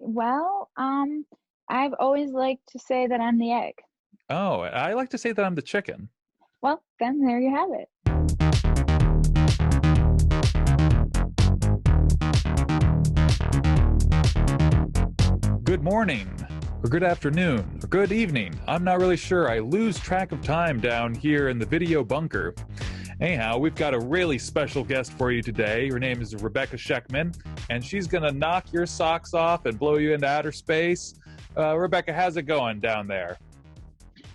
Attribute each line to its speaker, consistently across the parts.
Speaker 1: Well, I've always liked to say that I'm the egg.
Speaker 2: Oh, I like to say that I'm the chicken.
Speaker 1: Well, then there you have it.
Speaker 2: Good morning, or good afternoon, or good evening. I'm not really sure. I lose track of time down here in the video bunker. Anyhow, we've got a really special guest for you today. Her name is Rebecca Scheckman, and she's going to knock your socks off and blow you into outer space. Rebecca, how's it going down there?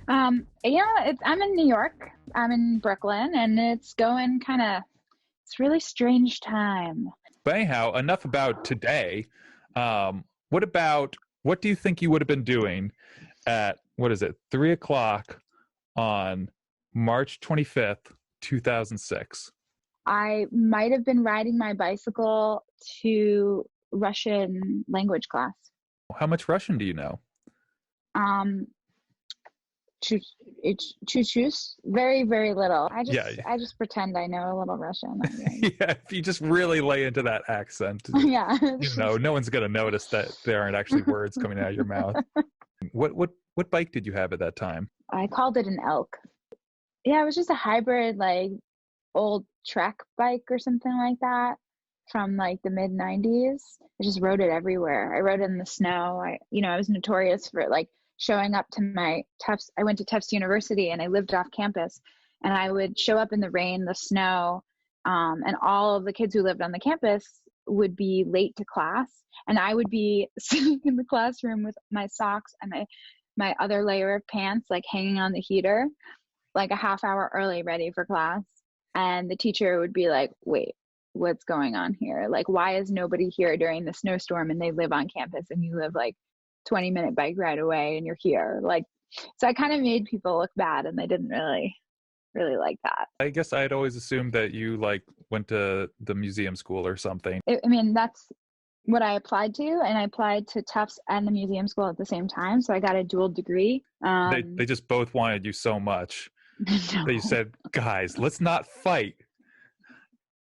Speaker 1: I'm in New York. I'm in Brooklyn, and it's going it's really strange time.
Speaker 2: But anyhow, enough about today. What do you think you would have been doing at, 3 o'clock on March 25th, 2006?
Speaker 1: I might have been riding my bicycle to Russian language class.
Speaker 2: How much Russian do you know?
Speaker 1: Um, Choo-choos, very, very little. I just pretend I know a little Russian.
Speaker 2: Yeah, if you just really lay into that accent,
Speaker 1: yeah,
Speaker 2: no one's gonna notice that there aren't actually words coming out of your mouth. What bike did you have at that time?
Speaker 1: I called it an elk. Yeah, it was just a hybrid, like old Trek bike or something like that from like the mid 90s. I just rode it everywhere. I rode it in the snow. I was notorious for like showing up to my Tufts. I went to Tufts University and I lived off campus, and I would show up in the rain, the snow, and all of the kids who lived on the campus would be late to class, and I would be sitting in the classroom with my socks and my other layer of pants like hanging on the heater, like a half hour early, ready for class. And the teacher would be like, wait, what's going on here? Like, why is nobody here during the snowstorm and they live on campus and you live like 20-minute bike ride away and you're here? Like, so I kind of made people look bad, and they didn't really like that.
Speaker 2: I guess I'd always assumed that you like went to the museum school or something.
Speaker 1: That's what I applied to, and I applied to Tufts and the museum school at the same time. So I got a dual degree.
Speaker 2: They just both wanted you so much.
Speaker 1: No.
Speaker 2: They said, guys, let's not fight.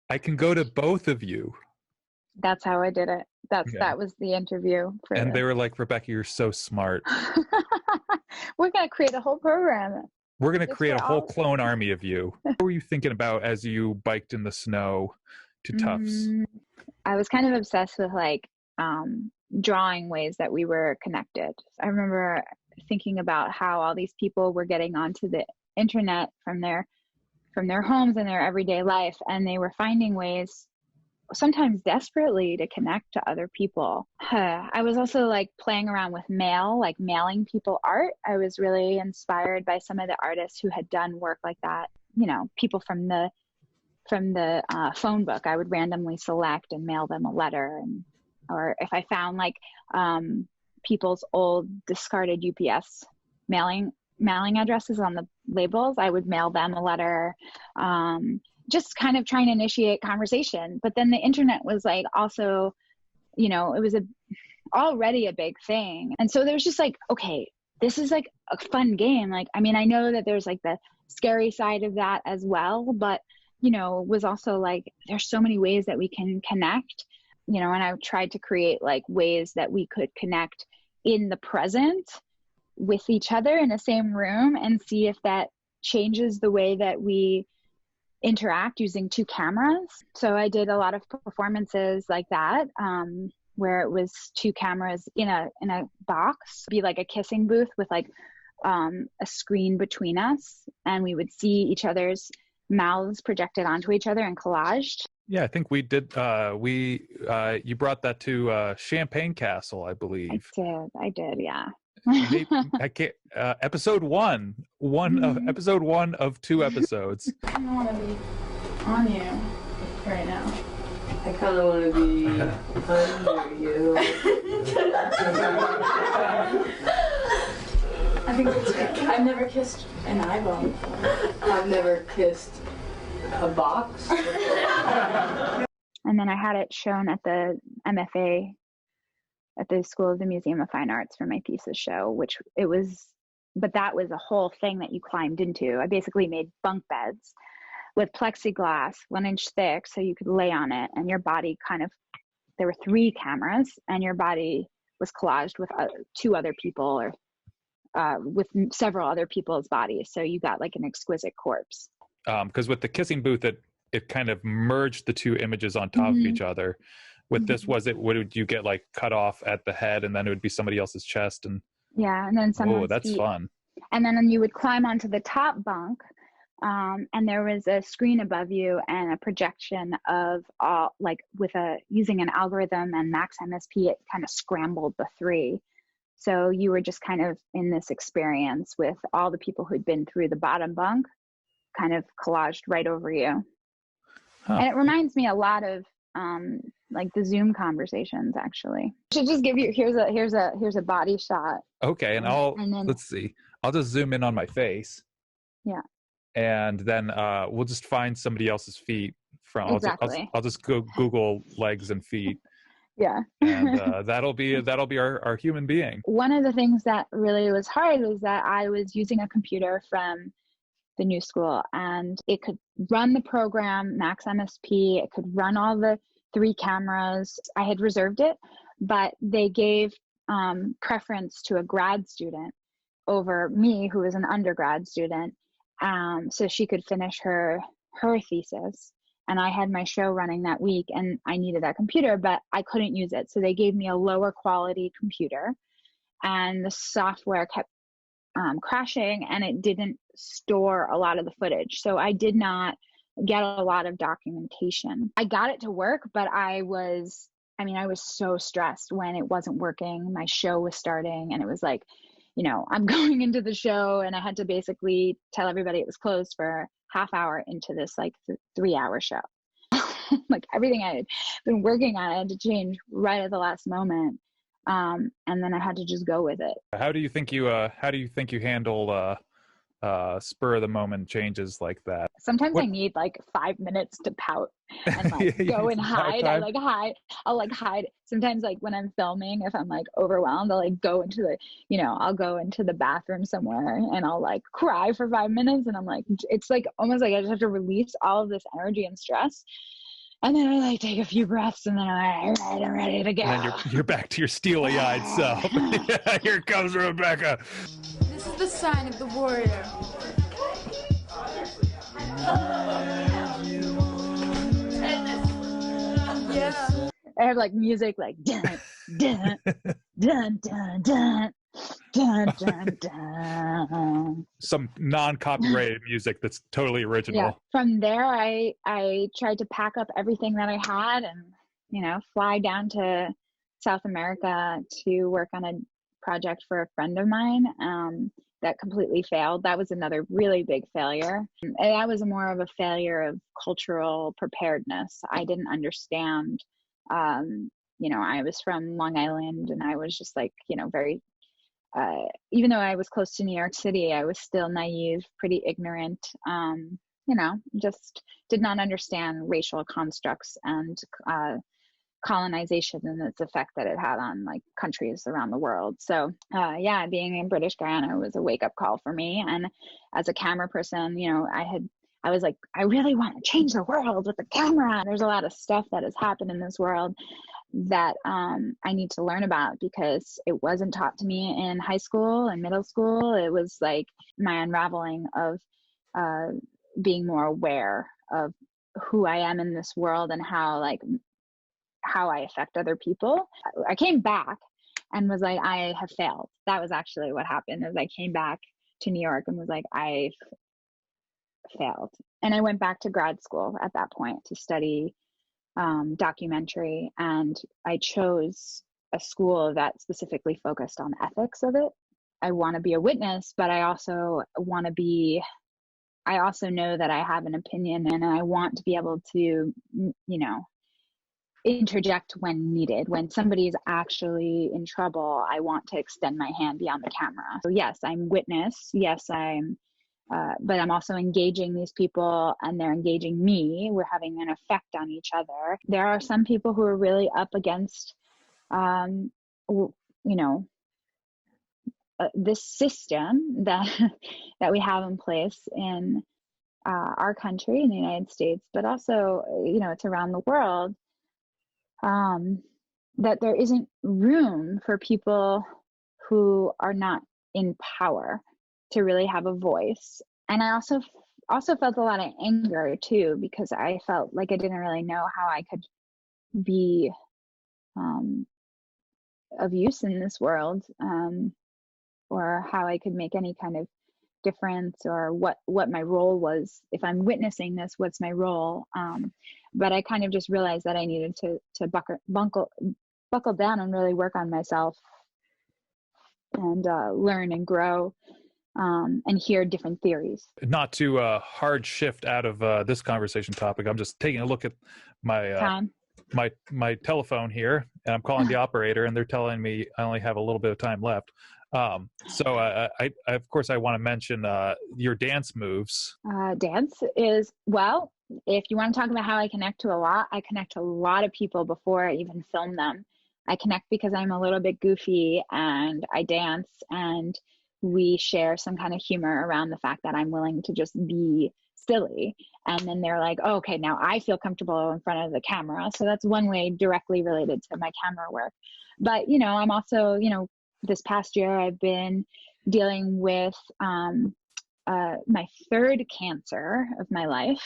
Speaker 2: I can go to both of you.
Speaker 1: That's how I did it. That was the interview.
Speaker 2: They were like, Rebecca, you're so smart.
Speaker 1: We're going to create a whole program.
Speaker 2: We're going to create a whole clone army of you. What were you thinking about as you biked in the snow to Tufts?
Speaker 1: I was kind of obsessed with like drawing ways that we were connected. I remember thinking about how all these people were getting onto the internet from their homes and their everyday life, and they were finding ways, sometimes desperately, to connect to other people. I was also like playing around with mail, like mailing people art. I was really inspired by some of the artists who had done work like that. People from the phone book, I would randomly select and mail them a letter. Or if I found like people's old discarded UPS mailing addresses on the labels, I would mail them a letter, just kind of trying to initiate conversation. But then the internet was like also, it was already a big thing. And so there was just like, okay, this is like a fun game. Like, I know that there's like the scary side of that as well, but, was also like, there's so many ways that we can connect, and I tried to create like ways that we could connect in the present with each other in the same room, and see if that changes the way that we interact using two cameras. So I did a lot of performances like that, where it was two cameras in a box, be like a kissing booth with like a screen between us, and we would see each other's mouths projected onto each other and collaged.
Speaker 2: Yeah, I think we did. You brought that to Champagne Castle, I believe.
Speaker 1: I did. Yeah.
Speaker 2: I can't. Episode one episode 1 of 2 episodes.
Speaker 1: I don't want to be on you right now.
Speaker 3: I kind of want to be under you.
Speaker 1: I think I've never kissed an eyeball before.
Speaker 3: I've never kissed a box.
Speaker 1: And then I had it shown at the MFA at the School of the Museum of Fine Arts for my thesis show, but that was a whole thing that you climbed into. I basically made bunk beds with plexiglass 1 inch thick, so you could lay on it, and your body there were 3 cameras, and your body was collaged with two other people, or with several other people's bodies. So you got like an exquisite corpse.
Speaker 2: Because with the kissing booth, it kind of merged the two images on top of each other. With this, would you get like cut off at the head, and then it would be somebody else's chest? And
Speaker 1: yeah, and then someone's
Speaker 2: that's
Speaker 1: feet.
Speaker 2: fun.
Speaker 1: And then you would climb onto the top bunk, and there was a screen above you and a projection of all, like using an algorithm and max MSP, it kind of scrambled the three. So you were just kind of in this experience with all the people who'd been through the bottom bunk, kind of collaged right over you. And it reminds me a lot of like the Zoom conversations, actually. I should just give you, here's a body shot.
Speaker 2: Okay, and then, let's see. I'll just zoom in on my face.
Speaker 1: Yeah.
Speaker 2: And then we'll just find somebody else's feet from.
Speaker 1: Exactly.
Speaker 2: I'll just go Google legs and feet.
Speaker 1: Yeah.
Speaker 2: And that'll be our human being.
Speaker 1: One of the things that really was hard was that I was using a computer from the new school, and it could run the program Max MSP. It could run all the 3 cameras. I had reserved it, but they gave preference to a grad student over me, who was an undergrad student, so she could finish her thesis. And I had my show running that week, and I needed that computer, but I couldn't use it. So they gave me a lower quality computer, and the software kept crashing, and it didn't store a lot of the footage. So I did not get a lot of documentation. I got it to work, but I was so stressed when it wasn't working. My show was starting, and it was like, I'm going into the show, and I had to basically tell everybody it was closed for half hour into this like 3-hour show. Like everything I had been working on, I had to change right at the last moment. And then I had to just go with it.
Speaker 2: How do you think you handle spur of the moment changes like that?
Speaker 1: Sometimes I need like 5 minutes to pout and like go and hide. I'll hide. Sometimes like when I'm filming, if I'm like overwhelmed, I'll like go into I'll go into the bathroom somewhere and I'll like cry for 5 minutes. And I'm like, it's like almost like I just have to release all of this energy and stress. And then I like take a few breaths, and then I'm like, all right, I'm ready to go.
Speaker 2: And then you're back to your steely-eyed self. Yeah, here comes Rebecca.
Speaker 4: This is the sign of the warrior. Yeah.
Speaker 1: I have like music like dun dun dun dun dun dun dun dun.
Speaker 2: Some non-copyrighted music that's totally original.
Speaker 1: Yeah. From there, I tried to pack up everything that I had and fly down to South America to work on a project for a friend of mine that completely failed. That was another really big failure. And that was more of a failure of cultural preparedness. I didn't understand. I was from Long Island, and I was just like, very, even though I was close to New York City, I was still naive, pretty ignorant, just did not understand racial constructs and colonization and its effect that it had on like countries around the world. So being in British Guyana was a wake-up call for me. And as a camera person, I was like, I really want to change the world with the camera. There's a lot of stuff that has happened in this world that I need to learn about because it wasn't taught to me in high school and middle school. It was like my unraveling of being more aware of who I am in this world and how I affect other people. I came back and was like, I have failed. That was actually what happened. Is I came back to New York and was like, I've failed. And I went back to grad school at that point to study documentary, and I chose a school that specifically focused on ethics of it. I want to be a witness, but I also know that I have an opinion, and I want to be able to, interject when needed. When somebody is actually in trouble, I want to extend my hand beyond the camera. So yes, I'm witness. Yes, but I'm also engaging these people, and they're engaging me. We're having an effect on each other. There are some people who are really up against, this system that we have in place in our country, in the United States, but also, it's around the world. that there isn't room for people who are not in power to really have a voice. And I also felt a lot of anger too, because I felt like I didn't really know how I could be of use in this world, or how I could make any kind of difference, or what my role was. If I'm witnessing this, what's my role? But I kind of just realized that I needed to buckle down and really work on myself, and learn and grow, and hear different theories.
Speaker 2: Not to hard shift out of this conversation topic, I'm just taking a look at my my telephone here, and I'm calling the operator, and they're telling me I only have a little bit of time left. So I of course I want to mention your dance moves.
Speaker 1: Dance is, well, if you want to talk about how I connect to a lot of people before I even film them. I connect because I'm a little bit goofy and I dance, and we share some kind of humor around the fact that I'm willing to just be silly. And then they're like, oh, okay, now I feel comfortable in front of the camera. So that's one way directly related to my camera work. But, I'm also, this past year I've been dealing with my third cancer of my life,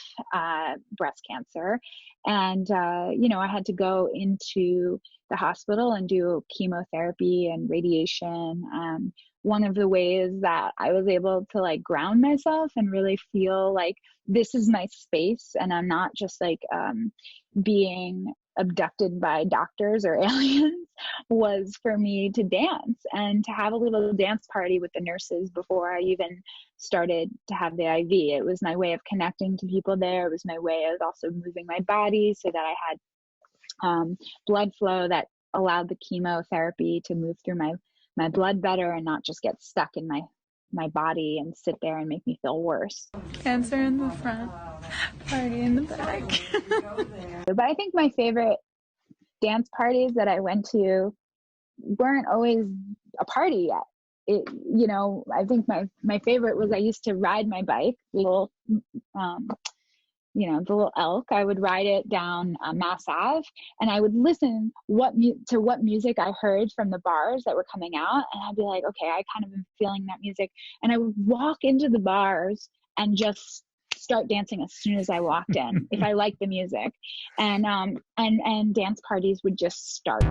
Speaker 1: breast cancer. And, I had to go into the hospital and do chemotherapy and radiation. One of the ways that I was able to like ground myself and really feel like this is my space, and I'm not just like being abducted by doctors or aliens, was for me to dance and to have a little dance party with the nurses before I even started to have the IV. It was my way of connecting to people there. It was my way of also moving my body so that I had blood flow that allowed the chemotherapy to move through my blood better and not just get stuck in my body and sit there and make me feel worse.
Speaker 4: Cancer in the front, party in the back.
Speaker 1: But I think my favorite dance parties that I went to weren't always a party yet. I think my favorite was I used to ride my bike, the little elk. I would ride it down Mass Ave, and I would listen to what music I heard from the bars that were coming out, and I'd be like, okay, I kind of am feeling that music, and I would walk into the bars and just start dancing as soon as I walked in if I liked the music, and dance parties would just start.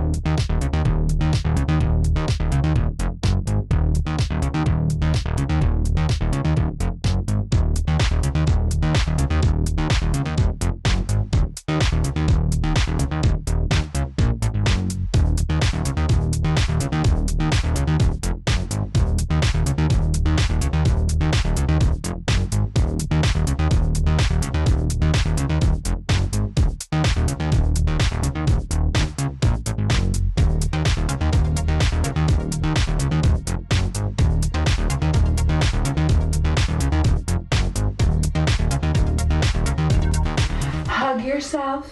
Speaker 4: Hug yourself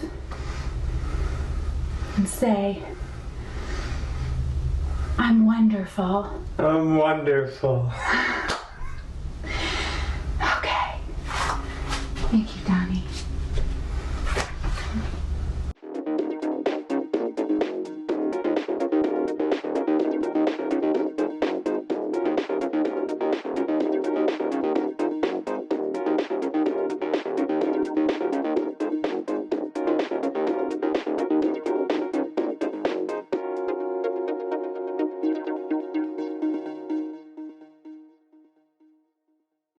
Speaker 4: and say, I'm wonderful.
Speaker 3: I'm wonderful.